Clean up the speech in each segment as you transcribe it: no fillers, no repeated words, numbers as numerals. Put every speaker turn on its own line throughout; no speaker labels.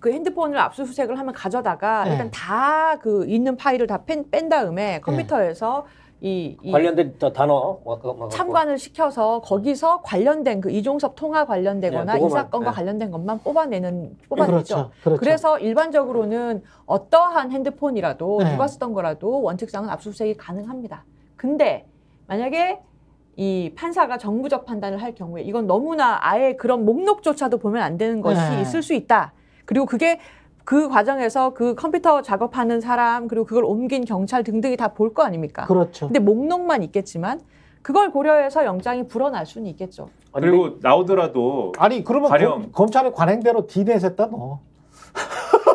그 핸드폰을 압수수색을 하면 가져다가
네.
일단 다 그 있는 파일을 다 뺀 다음에 컴퓨터에서 이
관련된 단어
참관을 시켜서 거기서 관련된 그 이종섭 통화 관련되거나
네,
이 사건과 관련된 것만 뽑아내죠.
그렇죠.
그래서 일반적으로는 어떠한 핸드폰이라도
네.
누가 쓰던 거라도 원칙상은 압수수색이 가능합니다. 근데 만약에 이 판사가 정무적 판단을 할 경우에 이건 너무나 아예 그런 목록조차도 보면 안 되는 것이
네.
있을 수 있다. 그리고 그게 그 과정에서 그 컴퓨터 작업하는 사람 그리고 그걸 옮긴 경찰 등등이 다 볼 거 아닙니까?
그렇죠.
근데 목록만 있겠지만 그걸 고려해서 영장이 불어날 수는 있겠죠.
그리고 나오더라도
아니 그러면
가령
검찰의 관행대로 디넷했다 너.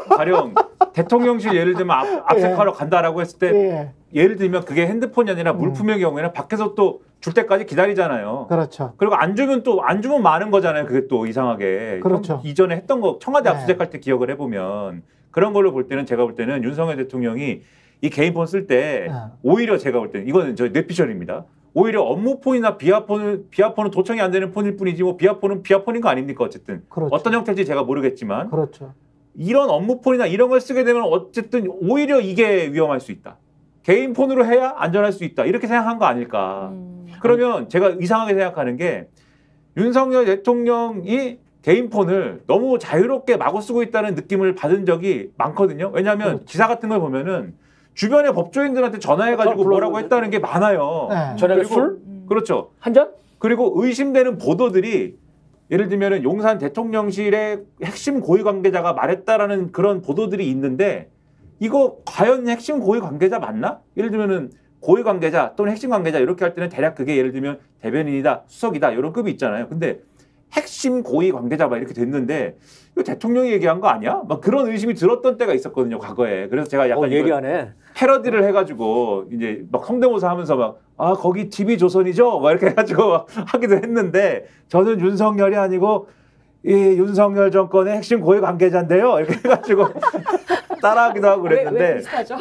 가령 대통령실 예를 들면 압색하러 간다라고 했을 때
예.
예를 들면 그게 핸드폰이 아니라 물품의 경우에는 밖에서 또 줄 때까지 기다리잖아요.
그렇죠.
그리고 안 주면 많은 거잖아요. 그게 또 이상하게.
그렇죠.
이전에 했던 거 청와대
네.
압수수색할 때 기억을 해보면 그런 걸로 볼 때는 제가 볼 때는 윤석열 대통령이 이 개인폰 쓸 때
네.
오히려 제가 볼 때는 이거는 저 뇌피셜입니다. 오히려 업무폰이나 비아폰은 도청이 안 되는 폰일 뿐이지 뭐 비아폰은 비아폰인 거 아닙니까 어쨌든.
그렇죠.
어떤 형태인지 제가 모르겠지만
그렇죠.
이런 업무폰이나 이런 걸 쓰게 되면 어쨌든 오히려 이게 위험할 수 있다. 개인 폰으로 해야 안전할 수 있다. 이렇게 생각한 거 아닐까. 그러면 제가 이상하게 생각하는 게 윤석열 대통령이 개인 폰을 너무 자유롭게 마구 쓰고 있다는 느낌을 받은 적이 많거든요. 왜냐하면
그렇죠.
기사 같은 걸 보면은 주변의 법조인들한테 전화해가지고 뭐라고 했다는 게 많아요.
네.
전화를
그리고
술?
그렇죠.
한 잔?
그리고 의심되는 보도들이 예를 들면은 용산 대통령실의 핵심 고위 관계자가 말했다라는 그런 보도들이 있는데 이거 과연 핵심 고위 관계자 맞나? 예를 들면은 고위 관계자 또는 핵심 관계자 이렇게 할 때는 대략 그게 예를 들면 대변인이다, 수석이다 이런 급이 있잖아요. 근데 핵심 고위 관계자 막 이렇게 됐는데 이거 대통령이 얘기한 거 아니야? 막 그런 의심이 들었던 때가 있었거든요, 과거에. 그래서 제가 약간
예리하네.
패러디를 해가지고 이제 막 성대모사 하면서 막 거기 TV 조선이죠? 막 이렇게 해가지고 막 하기도 했는데 저는 윤석열이 아니고 이 윤석열 정권의 핵심 고위 관계자인데요. 이렇게 해가지고 따라하기도 하고 그랬는데.
왜 비슷하죠?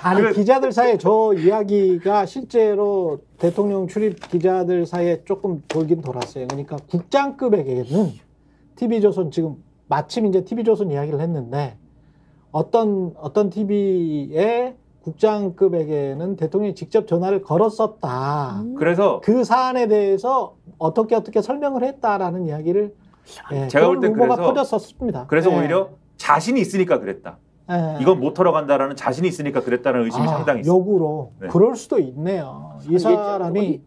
아니 기자들 사이에 저 이야기가 실제로 대통령 출입 기자들 사이에 조금 돌긴 돌았어요. 그러니까 국장급에게는 TV조선 지금 마침 이제 TV조선 이야기를 했는데 어떤 TV의 국장급에게는 대통령이 직접 전화를 걸었었다.
그래서
그 사안에 대해서 어떻게 설명을 했다라는 이야기를
제가 볼 땐
루머가
그래서
퍼졌었습니다.
그래서
예.
오히려 자신이 있으니까 그랬다. 이건 못 털어 간다라는 자신이 있으니까 그랬다는 의심이 상당히 있어요.
역으로
네.
그럴 수도 있네요. 이 사람이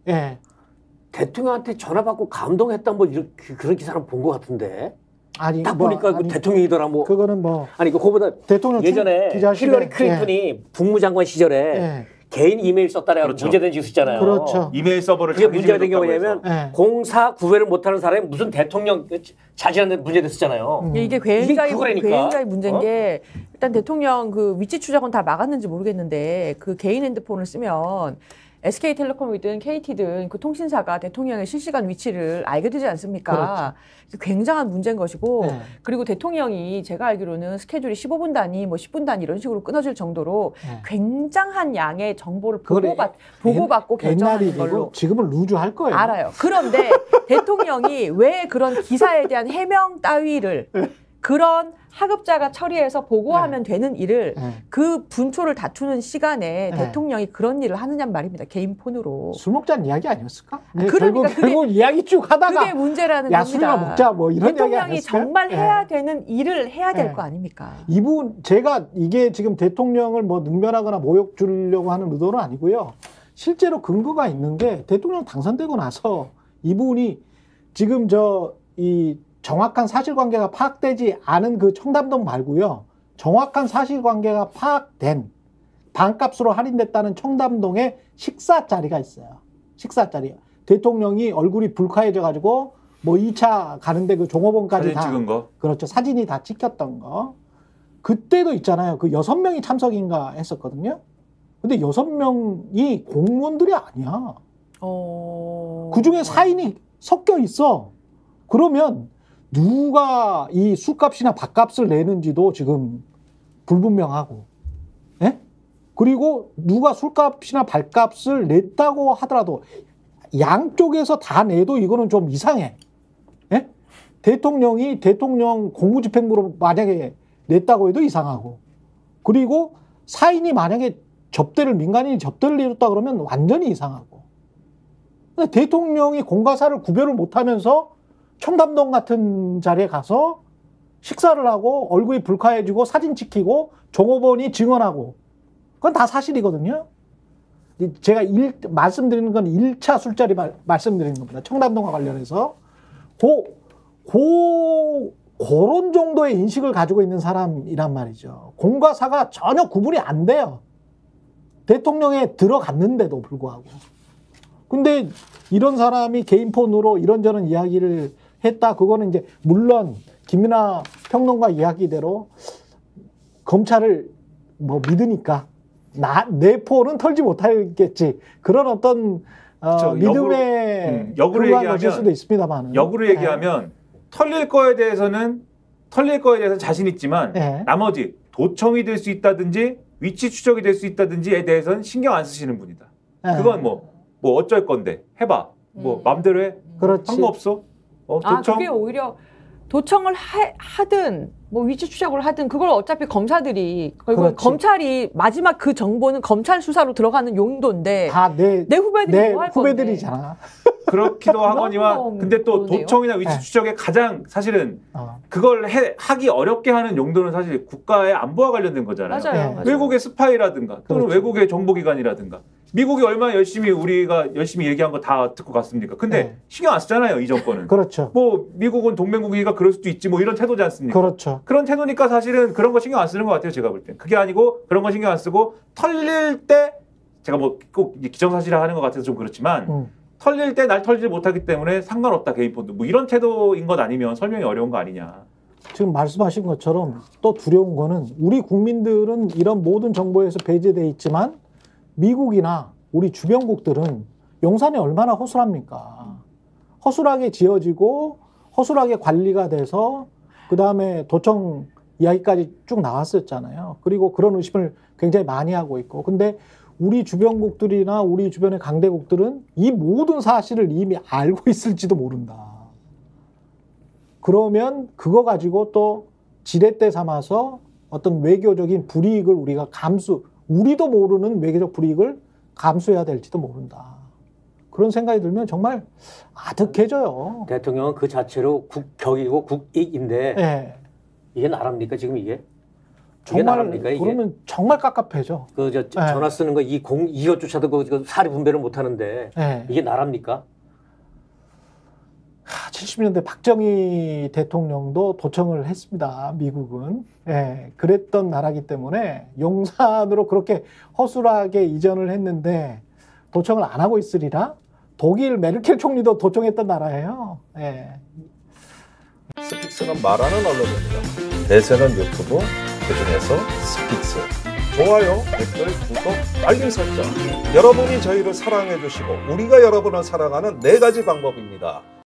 대통령한테 전화 받고 감동했다 뭐 이렇게 그런 기사는 본 것 같은데.
아니
딱 보니까 그 대통령이더라 뭐.
그거는 뭐
아니 그거보다
대통령
예전에
기자실에,
힐러리 클린턴이 국무장관 시절에 개인 이메일 썼다라고
그렇죠.
문제된 짓 있잖아요.
그렇죠.
이메일 서버를
그게
자기
문제가 된 게
집에
뭐냐면
뒀다고 해서.
공사 구별을 못하는 사람이 무슨 대통령 자질하는 문제 됐었잖아요.
이게 굉장히
그거라니까.
문제인 게 일단 대통령 그 위치 추적은 다 막았는지 모르겠는데 그 개인 핸드폰을 쓰면 SK텔레콤이든 KT든 그 통신사가 대통령의 실시간 위치를 알게 되지 않습니까? 굉장한 문제인 것이고 그리고 대통령이 제가 알기로는 스케줄이 15분 단위, 뭐 10분 단위 이런 식으로 끊어질 정도로 굉장한 양의 정보를 보고받고 결정하는 걸로
지금은 루즈할 거예요.
알아요. 그런데 대통령이 왜 그런 기사에 대한 해명 따위를 그런 하급자가 처리해서 보고하면 되는 일을 그 분초를 다투는 시간에 대통령이 그런 일을 하느냐는 말입니다. 개인 폰으로.
술 먹자는 이야기 아니었을까?
그러니까
결국 이야기 쭉 하다가
그게 문제라는
야,
겁니다.
술이나 먹자 뭐 이런 이야기
대통령이
아니었을까요?
정말 해야 되는 일을 해야 될 거 아닙니까?
제가 이게 지금 대통령을 뭐 능멸하거나 모욕 주려고 하는 의도는 아니고요. 실제로 근거가 있는 게 대통령 당선되고 나서 이분이 지금 이 정확한 사실관계가 파악되지 않은 그 청담동 말고요. 정확한 사실관계가 파악된 반값으로 할인됐다는 청담동에 식사 자리가 있어요. 식사 자리. 대통령이 얼굴이 불쾌해져 가지고 뭐 2차 가는데 그 종업원까지
사진 찍은 거.
그렇죠. 사진이 다 찍혔던 거. 그때도 있잖아요. 그 6명이 참석인가 했었거든요. 근데 6명이 공무원들이 아니야. 그중에 4인이 섞여 있어. 그러면 누가 이 술값이나 밥값을 내는지도 지금 불분명하고, 예? 그리고 누가 술값이나 밥값을 냈다고 하더라도 양쪽에서 다 내도 이거는 좀 이상해. 예? 대통령이 대통령 공무집행부로 만약에 냈다고 해도 이상하고, 그리고 사인이 만약에 민간인이 접대를 이뤘다 그러면 완전히 이상하고. 대통령이 공과사를 구별을 못하면서 청담동 같은 자리에 가서 식사를 하고 얼굴이 불쾌해지고 사진 찍히고 종업원이 증언하고, 그건 다 사실이거든요. 제가 말씀드리는 건 1차 술자리 말씀드리는 겁니다. 청담동과 관련해서. 그런 정도의 인식을 가지고 있는 사람이란 말이죠. 공과 사가 전혀 구분이 안 돼요. 대통령에 들어갔는데도 불구하고. 근데 이런 사람이 개인 폰으로 이런저런 이야기를 했다. 그거는 이제 물론 김민하 평론가 이야기대로 검찰을 뭐 믿으니까 내 폰은 털지 못하겠지. 그런 어떤 믿음의
역으로
근거한 것일 수도 있습니다만.
역으로 얘기하면 털릴 거에 대해서는 자신 있지만
네.
나머지 도청이 될 수 있다든지 위치 추적이 될 수 있다든지에 대해서는 신경 안 쓰시는 분이다.
네.
그건 뭐 어쩔 건데 해봐. 뭐 맘대로 해.
그렇지.
상관없어. 도청.
그게 오히려 도청을 하든 뭐 위치 추적을 하든 그걸 어차피 검사들이
그렇지.
검찰이 마지막 그 정보는 검찰 수사로 들어가는 용도인데
다 내
후배들이 뭐 할 건데.
후배들이잖아.
그렇기도 하거니와 근데 또
그러네요.
도청이나 위치
네.
추적에 가장 사실은 그걸 하기 어렵게 하는 용도는 사실 국가의 안보와 관련된 거잖아요.
맞아요.
네.
맞아요.
외국의 스파이라든가 또는
그렇죠.
외국의 정보기관이라든가 미국이 얼마나 우리가 열심히 얘기한 거 다 듣고 갔습니까? 근데
네.
신경 안 쓰잖아요, 이 정권은.
그렇죠.
뭐 미국은 동맹국이니까 그럴 수도 있지 뭐 이런 태도지 않습니까?
그렇죠.
그런 태도니까 사실은 그런 거 신경 안 쓰는 것 같아요, 제가 볼 땐. 그게 아니고 그런 거 신경 안 쓰고 털릴 때 제가 뭐 꼭 기정사실화 하는 것 같아서 좀 그렇지만 털릴 때 날 털지 못하기 때문에 상관없다, 개인 폰도. 뭐 이런 태도인 것 아니면 설명이 어려운 거 아니냐.
지금 말씀하신 것처럼 또 두려운 거는 우리 국민들은 이런 모든 정보에서 배제돼 있지만 미국이나 우리 주변국들은 용산이 얼마나 허술합니까? 허술하게 지어지고 허술하게 관리가 돼서 그다음에 도청 이야기까지 쭉 나왔었잖아요. 그리고 그런 의심을 굉장히 많이 하고 있고. 근데 우리 주변국들이나 우리 주변의 강대국들은 이 모든 사실을 이미 알고 있을지도 모른다. 그러면 그거 가지고 또 지렛대 삼아서 어떤 외교적인 불이익을 우리가 우리도 모르는 외교적 불이익을 감수해야 될지도 모른다. 그런 생각이 들면 정말 아득해져요.
대통령은 그 자체로 국격이고 국익인데
네.
이게 나랍니까 지금 이게?
정말
나랍니까 이게?
그러면 정말 깝깝해져.
전화 쓰는 거 이것조차도 그 사리 분배를 못 하는데
네.
이게 나랍니까?
70년대 박정희 대통령도 도청을 했습니다. 미국은. 예, 그랬던 나라기 때문에 용산으로 그렇게 허술하게 이전을 했는데 도청을 안 하고 있으리라? 독일 메르켈 총리도 도청했던 나라예요. 예.
스픽스는 말하는 언론입니다. 대세는 유튜브, 그중에서 스픽스. 좋아요, 댓글, 구독, 알림 설정. 여러분이 저희를 사랑해 주시고 우리가 여러분을 사랑하는 4가지 방법입니다.